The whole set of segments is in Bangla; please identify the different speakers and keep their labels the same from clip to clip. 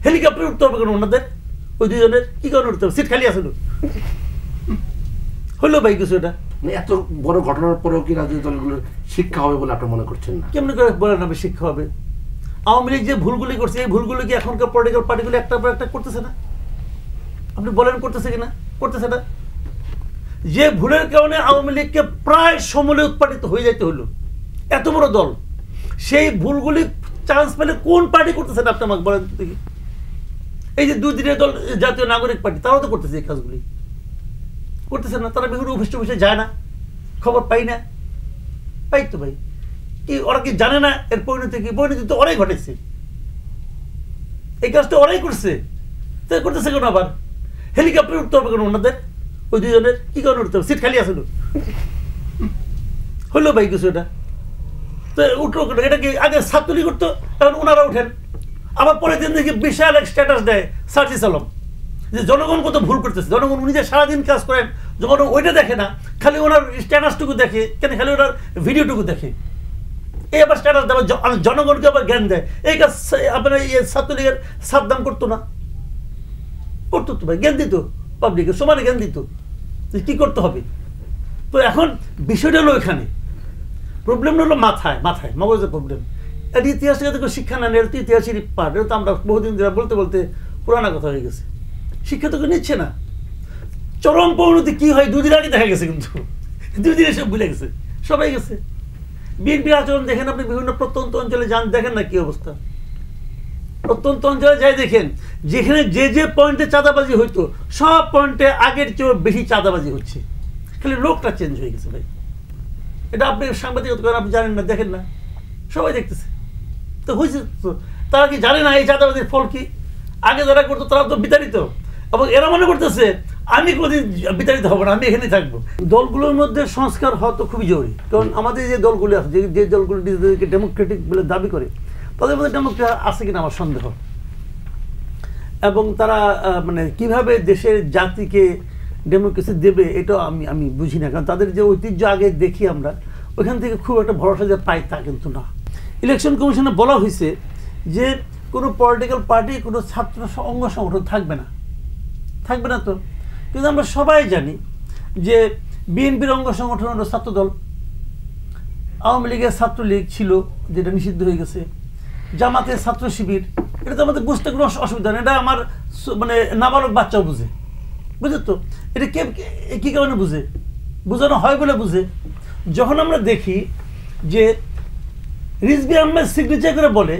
Speaker 1: হেলিকপ্টার উঠতে হবে কেন ওনাদের? ওই দুজনের কি কারণে উঠতে হবে? সিট খালি আছে হলো ভাই কিছু? এটা
Speaker 2: এত বড় ঘটনার পরেও কি রাজনৈতিক দলগুলোর শিক্ষা হবে বলে আপনি মনে করছেন না?
Speaker 1: কেমনি করে বলেন আপনি শিক্ষা হবে? আওয়ামী লীগ যে ভুলগুলি করছে, এই ভুলগুলি কি এখনকার পলিটিক্যাল পার্টিগুলি একটার পর একটা করতেছে না? আপনি বলেন করতেছে কিনা? করতেছে না। যে ভুলের কারণে আওয়ামী লীগকে প্রায় সমূলে উৎপাদিত হয়ে যাইতে হলো, এত বড় দল, সেই ভুলগুলি চান্স পেলে কোন পার্টি করতেছে না? আপনি আমাকে বলেন দেখি। এই যে 2 দিনের দল জাতীয় নাগরিক পার্টি, তারাও তো করতেছে এই কাজগুলি, করতেছে না? তারা বিভিন্ন অফিস টফিসে যায় না, খবর পাই না? পাই তো ভাই। কি ওরা কি জানে না এর পরিণতি কি? পরিণতি তো ওরাই ঘটেছে, এই কাজটা ওরাই করছে। তাই করতেছে কেন আবার? হেলিকপ্টার উঠতে হবে কেন ওনাদের? ওই দুজনের কি কারণে উঠতে হবে? সিট খালি আছে হলো ভাই কিছু? এটা তো উঠলো কেন? এটা কি আগে ছাত্রলীগ করতো, এখন ওনারা উঠেন। আবার পরের দিন দেখি বিশাল এক স্ট্যাটাস দেয় সার্জিস আলম, যে জনগণ কত ভুল করতেছে। জনগণ উনি যে সারাদিন কাজ করেন, যখন ওইটা দেখে না, খালি ওনার স্ট্যাটাসটুকু দেখে, কেন খালি ওনার ভিডিওটুকু দেখে। এই আবার স্ট্যাটাস দেওয়া, জনগণকে আবার জ্ঞান দেয়। এই কাজ আপনার ছাত্রলীগের সাবধান করতো না? করতো তো ভাই, জ্ঞান দিত পাবলিকে, সমানে জ্ঞান দিত কি করতে হবে। তো এখন বিষয়টা হলো এখানে, প্রবলেম হলো মাথায়, মাথায় মগজের প্রবলেম। এটা ইতিহাস থেকে তো শিক্ষা না, এটা তো ইতিহাসের পার্ট। এটা তো আমরা বহুদিন ধরে বলতে বলতে পুরানা কথা হয়ে গেছে। শিক্ষা তো নিচ্ছে না। চরম পরিণতি কি হয় 2 দিন আগে দেখা গেছে, কিন্তু 2 দিনে সব ভুলে গেছে, সবাই গেছে। বিএনপির আচরণ দেখেন আপনি, বিভিন্ন প্রত্যন্ত অঞ্চলে যান, দেখেন না কি অবস্থা। প্রত্যন্ত অঞ্চলে যাই দেখেন, যেখানে যে যে পয়েন্টে চাঁদাবাজি হইতো, সব পয়েন্টে আগের চেয়েও বেশি চাঁদাবাজি হচ্ছে, খালি লোকটা চেঞ্জ হয়ে গেছে ভাই। এটা আপনি সাংবাদিকতা করেন, আপনি জানেন না, দেখেন না, সবাই দেখতেছে। তো হয়েছে তো, তারা কি জানে না এই চাঁদাবাজির ফল কি? আগে যারা করতো তারা তো বিতাড়িত, এবং এরা মনে করতেছে আমি কোনোদিন বিতাড়িত হবো না, আমি এখানেই থাকবো। দলগুলোর মধ্যে সংস্কার হওয়া তো খুবই জরুরি, কারণ আমাদের যে দলগুলো আছে, যে দলগুলো নিজেদেরকে ডেমোক্রেটিক বলে দাবি করে, তাদের মধ্যে ডেমোক্রেট আছে কিনা আমার সন্দেহ। এবং তারা মানে কিভাবে দেশের জাতিকে ডেমোক্রেসি দেবে, এটাও আমি বুঝি না, কারণ তাদের যে ঐতিহ্য আগে দেখি আমরা, ওইখান থেকে খুব একটা ভরসা যে পাই তা কিন্তু না। ইলেকশন কমিশনে বলা হয়েছে যে কোনো পলিটিক্যাল পার্টি, কোনো ছাত্র অঙ্গ সংগঠন থাকবে না, থাকবে না তো। কিন্তু আমরা সবাই জানি যে বিএনপির অঙ্গ সংগঠন হলো ছাত্রদল, আওয়ামী লীগের ছাত্রলীগ ছিল, যেটা নিষিদ্ধ হয়ে গেছে, জামাতের ছাত্র শিবির, এটা তো আমাদের বুঝতে কোনো অসুবিধা নেই। এটা আমার মানে নাবালক বাচ্চাও বুঝে, বুঝে তো। এটা কে কী কারণে বুঝে? বোঝানো হয় বলে বুঝে। যখন আমরা দেখি যে রিজভী আহমেদ সিগনেচার করে বলে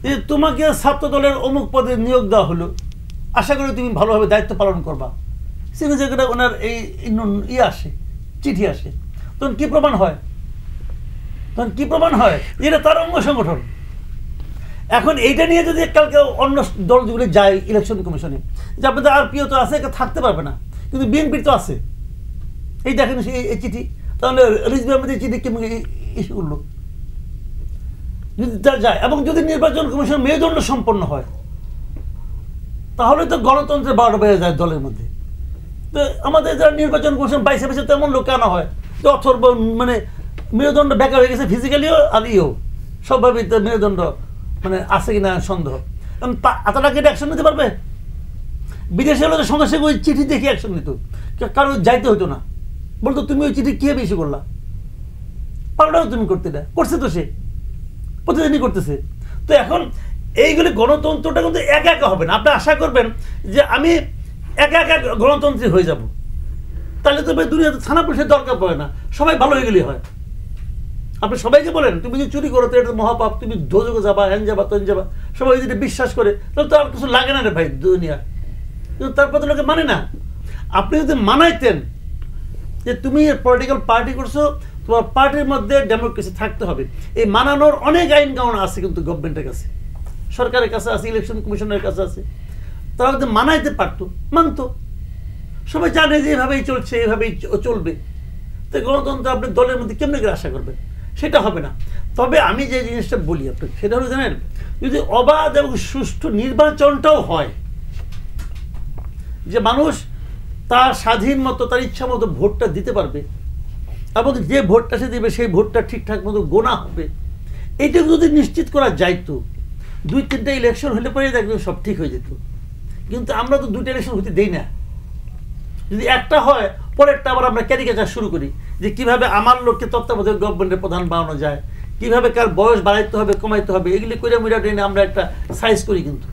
Speaker 1: যে তোমাকে ছাত্র দলের অমুক পদে নিয়োগ দেওয়া হলো, আশা করি তুমি ভালোভাবে দায়িত্ব পালন করবা, সিগনেচার করে ওনার এই আসে, চিঠি আসে, তখন কি প্রমাণ হয়? তখন কি প্রমাণ হয়? এটা তার অঙ্গ সংগঠন। এখন এইটা নিয়ে যদি কালকে অন্য দল যেগুলো যায় ইলেকশন কমিশনে, যে আপনাদের আরপিও তো আছে, থাকতে পারবে না, কিন্তু বিএনপির তো আছে, এই দেখেন এই চিঠি, তাহলে রিজভী আহমেদ এই চিঠি কেমন ইস্যু করলো? যদি যায়, এবং যদি নির্বাচন কমিশন মেরুদণ্ড সম্পন্ন হয়, তাহলে তো গণতন্ত্রের 12টা বেজে যায় দলের মধ্যে। তো আমাদের যারা নির্বাচন কমিশন বাইসে বাইসে তেমন লোক আনা হয় যে অথর্ব মানে মেরুদণ্ড বেকার হয়ে গেছে, ফিজিক্যালিও আর ইও সবভাবে মেরুদণ্ড মানে আছে কিনা সন্দেহ। কারণ এতটা কেটে অ্যাকশন নিতে পারবে? বিদেশে হলে সঙ্গে সঙ্গে ওই চিঠি দেখে অ্যাকশন নিত, কারো যাইতে হতো না, বলতো তুমি ওই চিঠি কে বেশি করলা, পাল্টাও তুমি করতে না, করছে তো সে প্রতিদিনই করতেছে। তো এখন এইগুলি গণতন্ত্রটা কিন্তু একা একা হবে না। আপনি আশা করবেন যে আমি একা একা গণতন্ত্রী হয়ে যাব, তাহলে তো দুনিয়াতে থানা পুলিশের দরকার পড়ে না, সবাই ভালো হয়ে গেলেই হয়। আপনি সবাইকে বলেন তুমি যদি চুরি করো তো এটা মহাপাপ, তুমি দোজখে যাবা, হ্যান যাবা, তন যাবা, সবাই যদি বিশ্বাস করে তাহলে তো আর কিছু লাগে না রে ভাই দুনিয়া। কিন্তু তারপর তো লোকে মানে না। আপনি যদি মানাইতেন যে তুমি পলিটিক্যাল পার্টি করছো, তোমার পার্টির মধ্যে ডেমোক্রেসি থাকতে হবে, এই মানানোর অনেক আইন কানুন আছে কিন্তু গভর্নমেন্টের কাছে, সরকারের কাছে আছে, ইলেকশন কমিশনের কাছে আছে। তারা যদি মানাইতে পারতো, মানতো। সবাই জানে যে এভাবেই চলছে, এভাবেই চলবে, তো গণতন্ত্র আপনি দলের মধ্যে কেমনি করে আশা করবেন? সেটা হবে না। তবে আমি যে জিনিসটা বলি আপনাকে, সেটা হলো জানেন, যদি অবাধ এবং সুষ্ঠু নির্বাচনটাও হয়, যে মানুষ তার স্বাধীন মতো, তার ইচ্ছা মতো ভোটটা দিতে পারবে, এবং যে ভোটটা সে দেবে সেই ভোটটা ঠিকঠাক মতো গোনা হবে, এইটা যদি নিশ্চিত করা যাইতো, 2-3টা ইলেকশন হলে পরে দেখবেন সব ঠিক হয়ে যেত, কিন্তু আমরা তো 2টা ইলেকশন হতে দেই না। যদি একটা হয় পরেরটা আবার আমরা ক্যারিকেচার শুরু করি যে কিভাবে আমার লোককে তত্ত্বাবধায়ক গভর্নমেন্টের প্রধান বানানো যায়, কিভাবে কার বয়স বাড়াইতে হবে কমাইতে হবে, এগুলি করে মিরাট এনে আমরা একটা সাইজ করি। কিন্তু